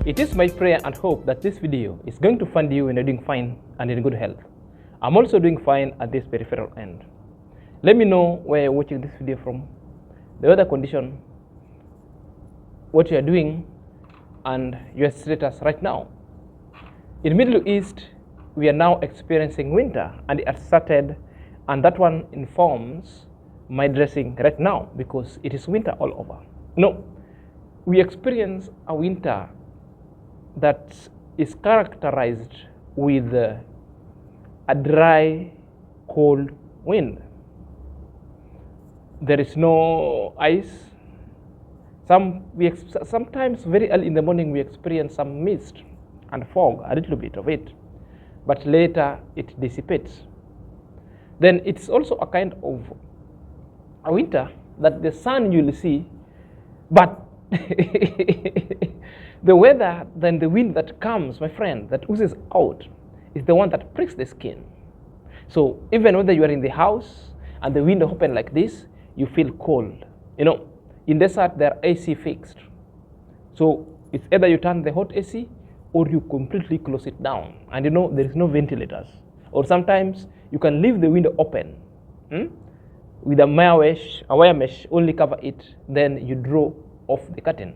It is my prayer and hope that this video is going to find you when you're doing fine and in good health. I'm also doing fine at this peripheral end. Let me know where you're watching this video from, the weather condition, what you are doing, and your status right now. In Middle East, we are now experiencing winter, and it has started, and that one informs my dressing right now because it is winter all over. No, we experience a winter that is characterized with a dry, cold wind. There is no ice. Sometimes very early in the morning we experience some mist and fog, a little bit of it, but later it dissipates. Then it's also a kind of a winter that the sun you'll see, but the weather, then the wind that comes, my friend, that oozes out, is the one that pricks the skin. So even whether you are in the house and the window open like this, you feel cold. You know, in desert there are AC fixed. So it's either you turn the hot AC or you completely close it down. And you know, there is no ventilators. Or sometimes you can leave the window open with a wire mesh, only cover it, then you draw off the curtain.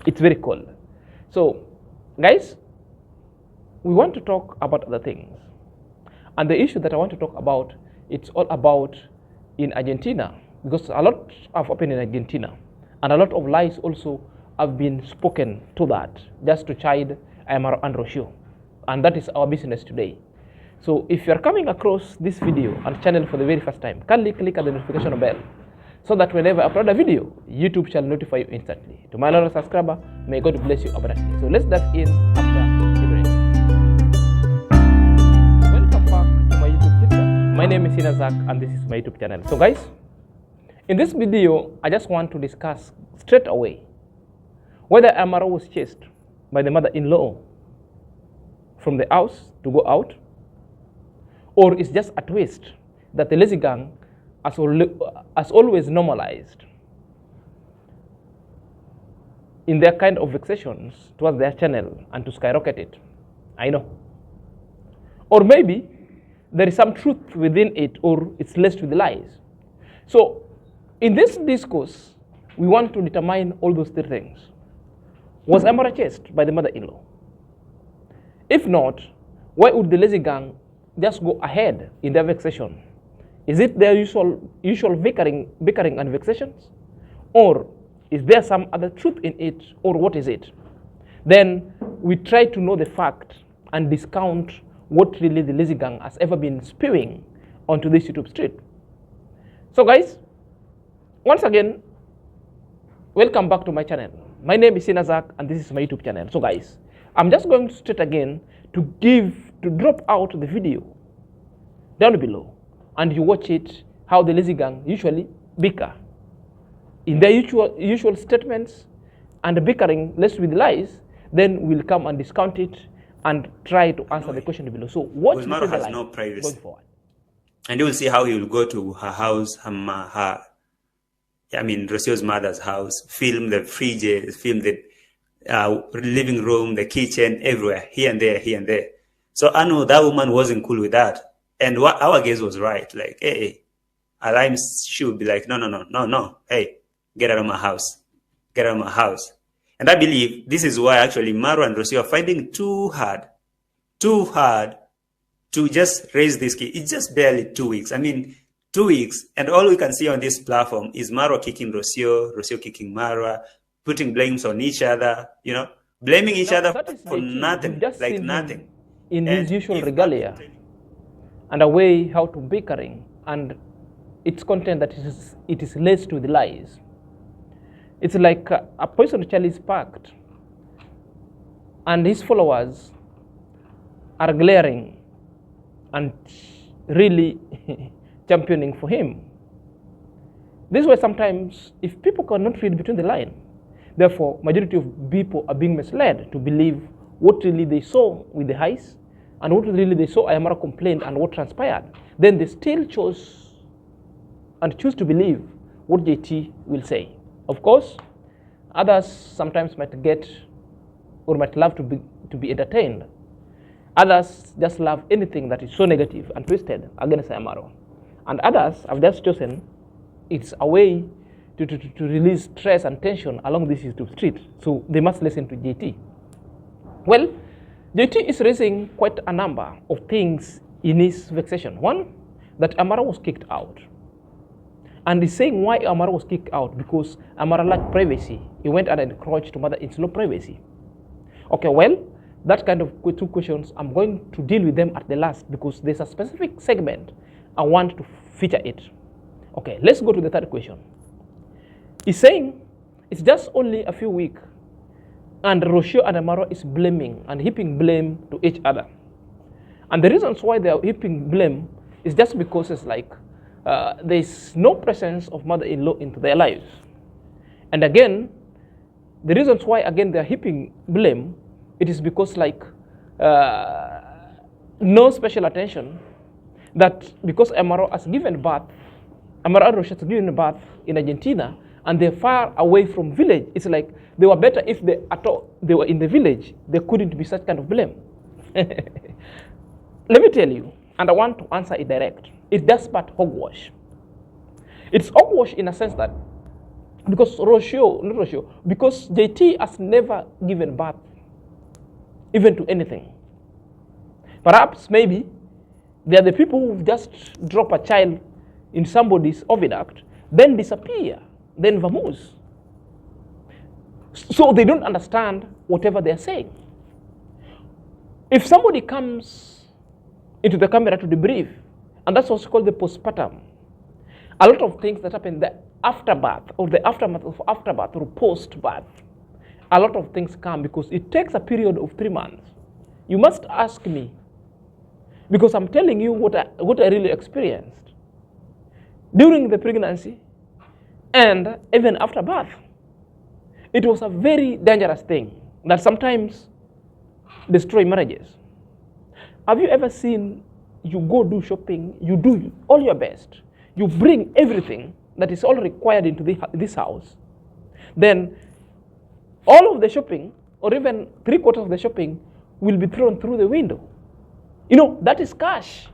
It's very cold. So, guys, we want to talk about other things. And the issue that I want to talk about, it's all about in Argentina, because a lot have happened in Argentina, and a lot of lies also have been spoken to that, just to chide IAM-MARWA and Rocio. And that is our business today. So if you're coming across this video and channel for the very first time, kindly click at the notification bell, so that whenever I upload a video, YouTube shall notify you instantly. To my loyal subscriber, may God bless you abundantly. So let's dive in after the break. Welcome back to my YouTube channel. My name is Zak and this is my YouTube channel. So guys, in this video, I just want to discuss straight away whether IAM-MARWA was chased by the mother-in-law from the house to go out, or it's just a twist that the lazy gang has always normalized in their kind of vexations towards their channel and to skyrocket it. I know. Or maybe there is some truth within it, or it's laced with lies. So in this discourse, we want to determine all those three things. Was IAM-MARWA chased by the mother-in-law? If not, why would the lazy gang just go ahead in their vexation? Is it their usual bickering and vexations? Or is there some other truth in it, or what is it? Then we try to know the fact and discount what really the lazy gang has ever been spewing onto this YouTube street. So guys, once again, welcome back to my channel. My name is Zak and this is my YouTube channel. So guys, I'm just going straight again to drop out the video down below, and you watch it how the lazy gang usually bicker in their usual statements and bickering less with lies. Then we'll come and discount it and try to answer the question below. So what IAM-MARWA has no privacy going forward, and you will see how he will go to her house, Rocio's mother's house, film the fridge, film the living room, the kitchen, everywhere, here and there. So I know that woman wasn't cool with that. And what our guess was right. Like, hey, Align should be like, no. Hey, get out of my house. Get out of my house. And I believe this is why actually IAM-MARWA and Rocio are fighting too hard to just raise this kid. It's just barely 2 weeks. 2 weeks. And all we can see on this platform is IAM-MARWA kicking Rocio, Rocio kicking IAM-MARWA, putting blames on each other, blaming each other for nothing, like nothing. In his usual regalia, and a way how to bickering, and its content that it is laced with lies. It's like a poison child is packed, and his followers are glaring and really championing for him. This way, sometimes, if people cannot read between the lines, therefore, majority of people are being misled to believe what really they saw with the eyes and what really they saw IAM-MARWA complained and what transpired. Then they still choose to believe what JT will say. Of course, others sometimes might get or might love to be entertained. Others just love anything that is so negative and twisted against IAM-MARWA. And others have just chosen it's a way to release stress and tension along this YouTube street. So they must listen to JT. Well, JT is raising quite a number of things in his vexation. One, that IAM-MARWA was kicked out. And he's saying why IAM-MARWA was kicked out, because IAM-MARWA lacked privacy. He went and encroached to mother-in-law privacy. Okay, well, that kind of two questions, I'm going to deal with them at the last, because there's a specific segment I want to feature it. Okay, let's go to the third question. He's saying it's just only a few weeks, and Rocio and IAM-MARWA is blaming and heaping blame to each other. And the reasons why they are heaping blame is just because it's like there's no presence of mother-in-law into their lives. And again, the reasons why again they are heaping blame, it is because like no special attention, that because IAM-MARWA has given birth, IAM-MARWA and Rocio has given birth in Argentina, and they're far away from village. It's like they were better if they were in the village. There couldn't be such kind of blame. Let me tell you, and I want to answer it direct. It does but hogwash. It's hogwash in a sense that because because JT has never given birth even to anything. Perhaps maybe they are the people who just drop a child in somebody's oviduct, then disappear, then vamoose. So they don't understand whatever they're saying. If somebody comes into the camera to debrief, and that's what's called the postpartum, a lot of things that happen the afterbirth or the aftermath of afterbirth or post-birth, a lot of things come because it takes a period of 3 months. You must ask me, because I'm telling you what I really experienced during the pregnancy and even after birth. It was a very dangerous thing that sometimes destroy marriages. Have you ever seen you go do shopping, you do all your best, you bring everything that is all required into this house, then all of the shopping, or even 3/4 of the shopping, will be thrown through the window. You know, that is cash.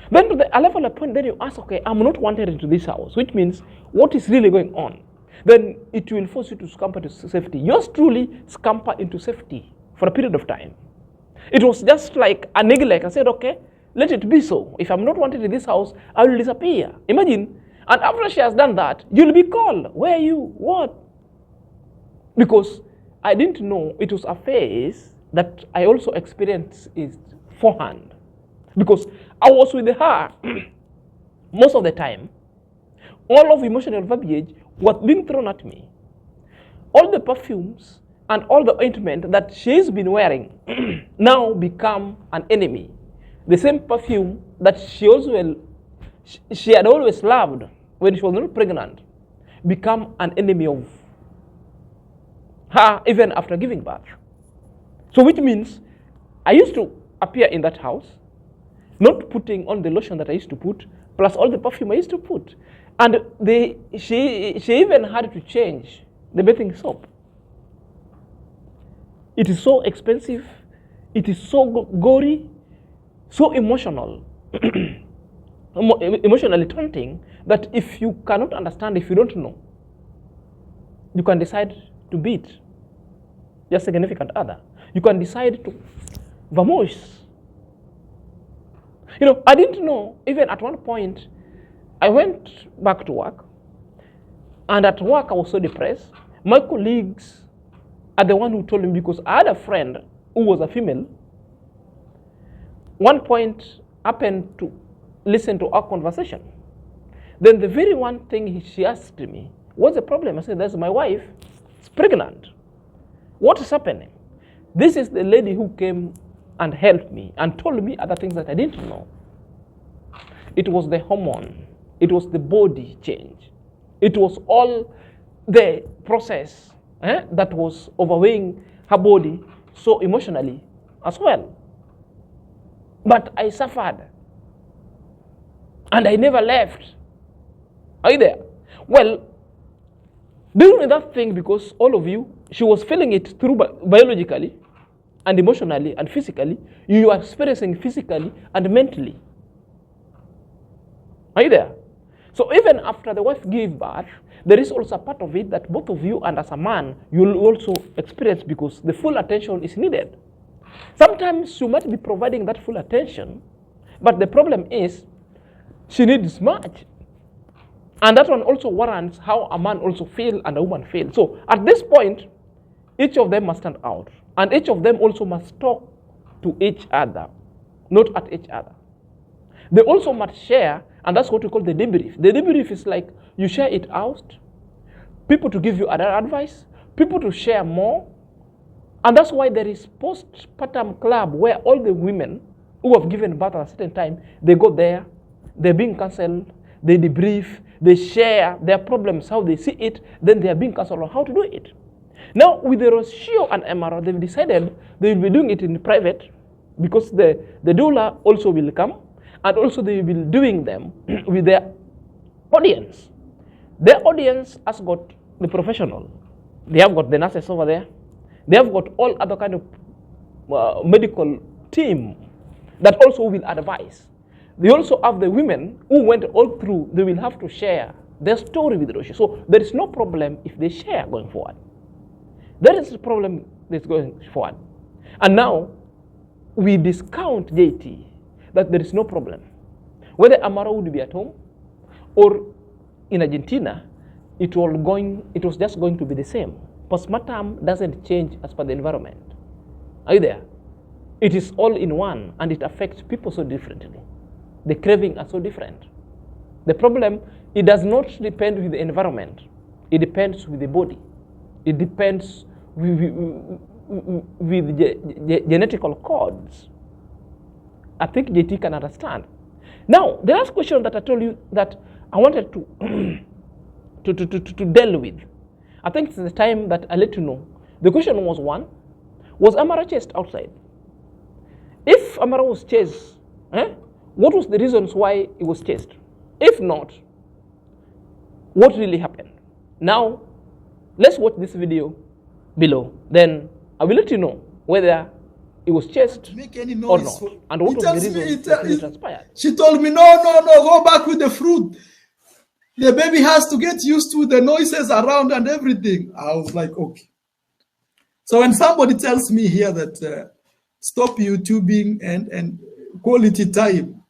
Then to a level of point, then you ask, okay, I'm not wanted into this house, which means what is really going on? Then it will force you to scamper to safety. Yours truly scamper into safety for a period of time. It was just like a neglect. I said, okay, let it be so. If I'm not wanted in this house, I will disappear. Imagine. And after she has done that, you'll be called. Where are you? What? Because I didn't know it was a phase that I also experienced is forehand. Because I was with her most of the time. All of emotional verbiage was being thrown at me. All the perfumes and all the ointment that she's been wearing now become an enemy. The same perfume that she had always loved when she was not pregnant become an enemy of her even after giving birth. So which means I used to appear in that house not putting on the lotion that I used to put, plus all the perfume I used to put. And she even had to change the bathing soap. It is so expensive, it is so gory, so emotional, emotionally taunting, that if you cannot understand, if you don't know, you can decide to beat your significant other. You can decide to vamoose. You know, I didn't know, even at one point, I went back to work, and at work I was so depressed. My colleagues are the one who told me, because I had a friend who was a female. One point happened to listen to our conversation. Then the very one thing she asked me, what's the problem? I said, that's my wife, is pregnant. What is happening? This is the lady who came and helped me and told me other things that I didn't know. It was the hormone. It was the body change. It was all the process that was overweighing her body so emotionally as well. But I suffered. And I never left. Are you there? Well, during that thing, because all of you she was feeling it through biologically and emotionally and physically. You are experiencing physically and mentally. Are you there? So even after the wife gave birth, there is also a part of it that both of you and as a man, you'll also experience because the full attention is needed. Sometimes you might be providing that full attention, but the problem is she needs much. And that one also warrants how a man also feels and a woman feels. So at this point, each of them must stand out. And each of them also must talk to each other, not at each other. They also must share, and that's what we call the debrief. The debrief is like you share it out, people to give you other advice, people to share more. And that's why there is postpartum club where all the women who have given birth at a certain time, they go there, they're being counseled, they debrief, they share their problems, how they see it, then they are being counseled on how to do it. Now, with the Roshio and MRO, they've decided they will be doing it in private because the doula also will come, and also they will be doing them with their audience. Their audience has got the professional. They have got the nurses over there. They have got all other kind of medical team that also will advise. They also have the women who went all through. They will have to share their story with Roshi. So there is no problem if they share going forward. There is a problem that's going forward. And now we discount JT that there is no problem. Whether Amara would be at home or in Argentina, it was just going to be the same. Postpartum doesn't change as per the environment. Are you there? It is all in one, and it affects people so differently. The craving are so different. The problem, it does not depend with the environment. It depends with the body. It depends with genetical codes. I think JT can understand. Now, the last question that I told you that I wanted to deal with, I think it's the time that I let you know. The question was one, was Amara chased outside? If Amara was chased, what was the reasons why he was chased? If not, what really happened? Now, let's watch this video below. Then I will let you know whether it was chased or not, and what was the reason that it transpired. She told me, no, go back with the fruit. The baby has to get used to the noises around and everything. I was like, okay. So when somebody tells me here that stop YouTubing and quality time,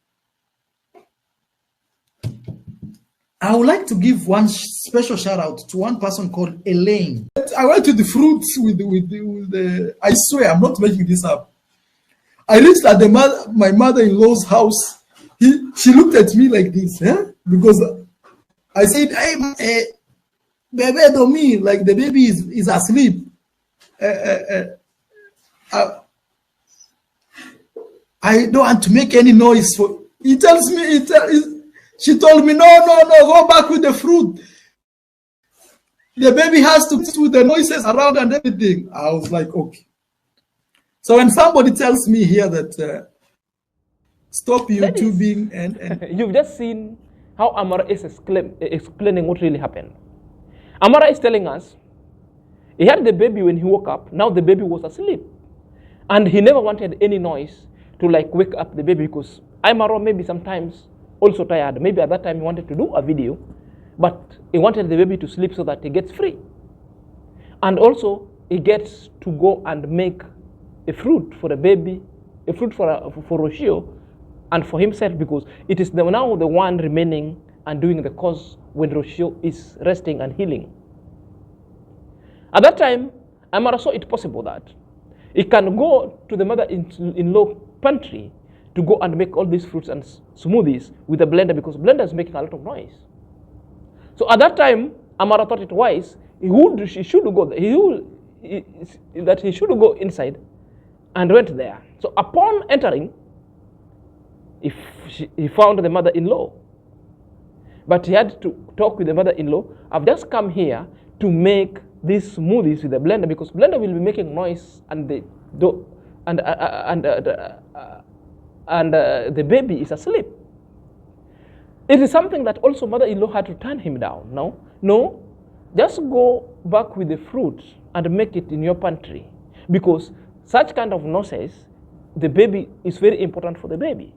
I would like to give one special shout out to one person called Elaine. I went to the fruits with the I swear, I'm not making this up. I reached at my mother-in-law's house. She looked at me like this, because I said, hey, baby, don't me, like the baby is asleep. I don't want to make any noise. She told me, no, go back with the fruit. The baby has to do the noises around and everything. I was like, okay. So when somebody tells me here that stop YouTubing and you've just seen how Amara is explaining what really happened. Amara is telling us he had the baby when he woke up. Now the baby was asleep. And he never wanted any noise to like wake up the baby because Amara maybe sometimes also tired. Maybe at that time he wanted to do a video, but he wanted the baby to sleep so that he gets free. And also he gets to go and make a fruit for the baby, a fruit for Roshio and for himself, because it is now the one remaining and doing the cause when Roshio is resting and healing. At that time, Amara saw it possible that he can go to the mother-in-law pantry to go and make all these fruits and smoothies with a blender, because blender is making a lot of noise. So at that time, Amara thought it wise, he should go inside and went there. So upon entering, he found the mother-in-law. But he had to talk with the mother-in-law. I've just come here to make these smoothies with the blender, because blender will be making noise and the baby is asleep. It is something that also mother-in-law had to turn him down. No, just go back with the fruit and make it in your pantry, because such kind of noises, the baby is very important for the baby.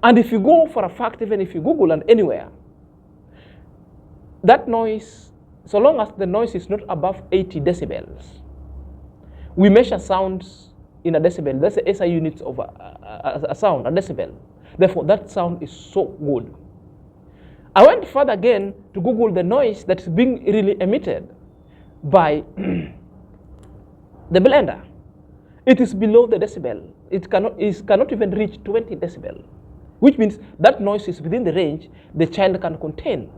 And if you go for a fact, even if you Google and anywhere, that noise, so long as the noise is not above 80 decibels, we measure sounds in a decibel. That's the SI units of a sound, a decibel. Therefore, that sound is so good. I went further again to Google the noise that's being really emitted by the blender. It is below the decibel. It cannot even reach 20 decibel, which means that noise is within the range the child can contain.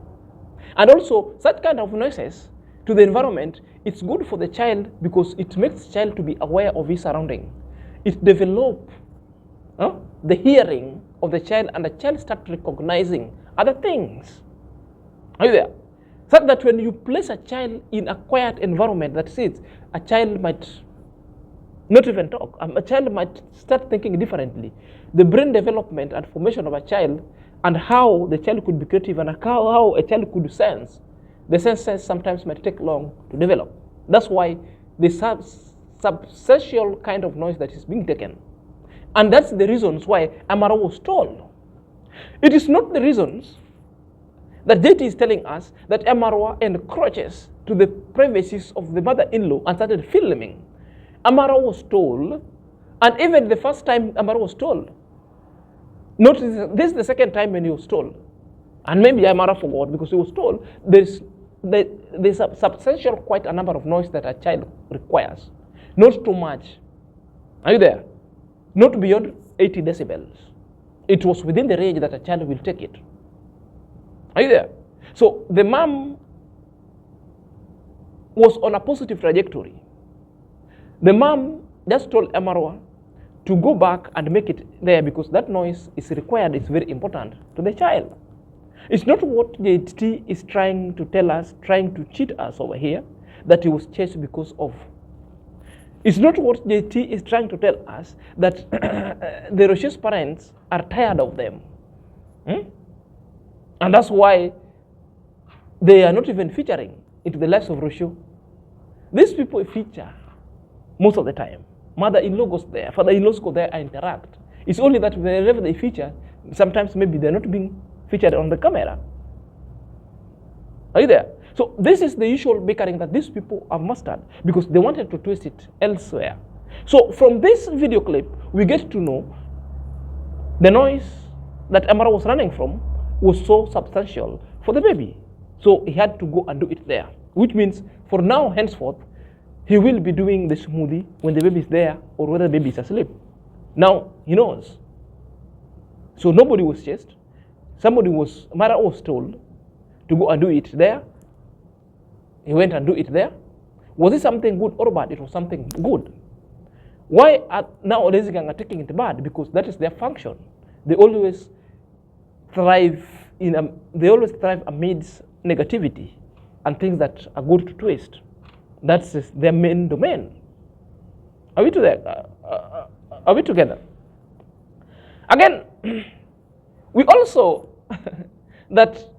And also, such kind of noises to the environment, it's good for the child because it makes the child to be aware of his surrounding. It develops the hearing of the child, and the child starts recognizing other things. Are you there? So that when you place a child in a quiet environment, that is, a child might not even talk. A child might start thinking differently. The brain development and formation of a child, and how the child could be creative, and how a child could sense, the senses sometimes might take long to develop. That's why the substantial kind of noise that is being taken. And that's the reasons why IAM-MARWA was told. It is not the reasons that JT is telling us that IAM-MARWA encroaches to the privacies of the mother-in-law and started filming. IAM-MARWA was told, and even the first time IAM-MARWA was told, notice this is the second time when he was told, and maybe IAM-MARWA forgot because he was told there's a substantial quite a number of noise that a child requires. Not too much. Are you there? Not beyond 80 decibels. It was within the range that a child will take it. Are you there? So the mom was on a positive trajectory. The mom just told IAM-MARWA to go back and make it there because that noise is required, it's very important to the child. It's not what JT is trying to tell us, trying to cheat us over here, that he was chased because of. It's not what JT is trying to tell us, that the Roche's parents are tired of them. And that's why they are not even featuring into the lives of Roche. These people feature most of the time. Mother-in-law goes there, father-in-laws go there and interact. It's only that wherever they feature, sometimes maybe they're not being featured on the camera. Are you there? So this is the usual bickering that these people have mastered because they wanted to twist it elsewhere. So from this video clip, we get to know the noise that IAM-MARWA was running from was so substantial for the baby. So he had to go and do it there, which means for now, henceforth, he will be doing the smoothie when the baby is there or whether the baby is asleep. Now he knows. So nobody was chased. Mara was told to go and do it there. He went and do it there. Was it something good or bad? It was something good. Why are now lazy gang are taking it bad? Because that is their function. They always thrive amidst negativity and things that are good to twist. That's their main domain. Are we together? Are we together? Again, we also that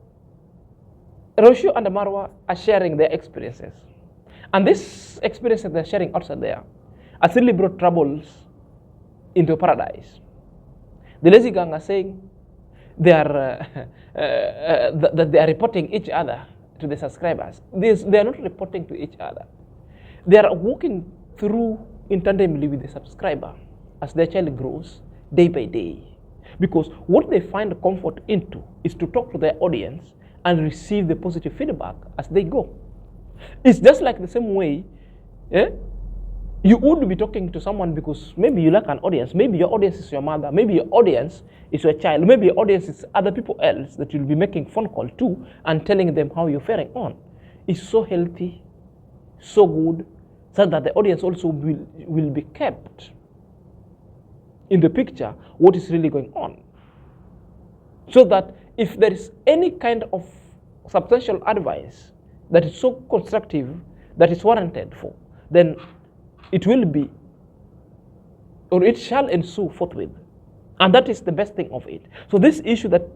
Roche and IAM-MARWA are sharing their experiences. And these experiences they're sharing outside there has really brought troubles into paradise. The lazy gang are saying they are that they are reporting each other to the subscribers. They are not reporting to each other. They are walking through in tandemly with the subscriber as their child grows day by day. Because what they find comfort into is to talk to their audience and receive the positive feedback as they go. It's just like the same way you would be talking to someone because maybe you like an audience. Maybe your audience is your mother. Maybe your audience is your child. Maybe your audience is other people else that you'll be making phone call to and telling them how you're faring on. It's so healthy, so good, so that the audience also will be kept in the picture what is really going on. So that if there is any kind of substantial advice that is so constructive, that is warranted for, then it will be, or it shall ensue forthwith. And that is the best thing of it. So this issue that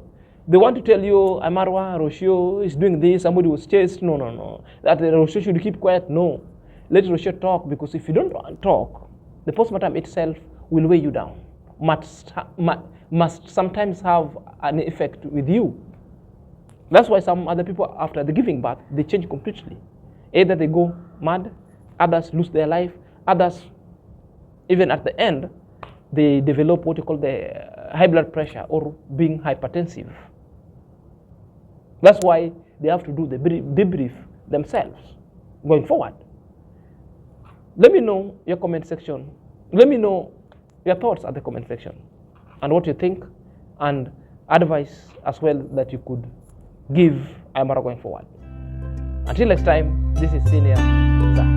They want to tell you, IAM-MARWA, Rocio is doing this, somebody was chased. No, no, no. That Rocio should keep quiet. No. Let Rocio talk, because if you don't talk, the postmortem itself will weigh you down. Must sometimes have an effect with you. That's why some other people, after the giving birth, they change completely. Either they go mad, others lose their life, others, even at the end, they develop what you call the high blood pressure or being hypertensive. That's why they have to do the debrief themselves going forward. Let me know your comment section. Let me know your thoughts at the comment section and what you think, and advice as well that you could give IAM-MARWA going forward. Until next time, this is Senior Zach.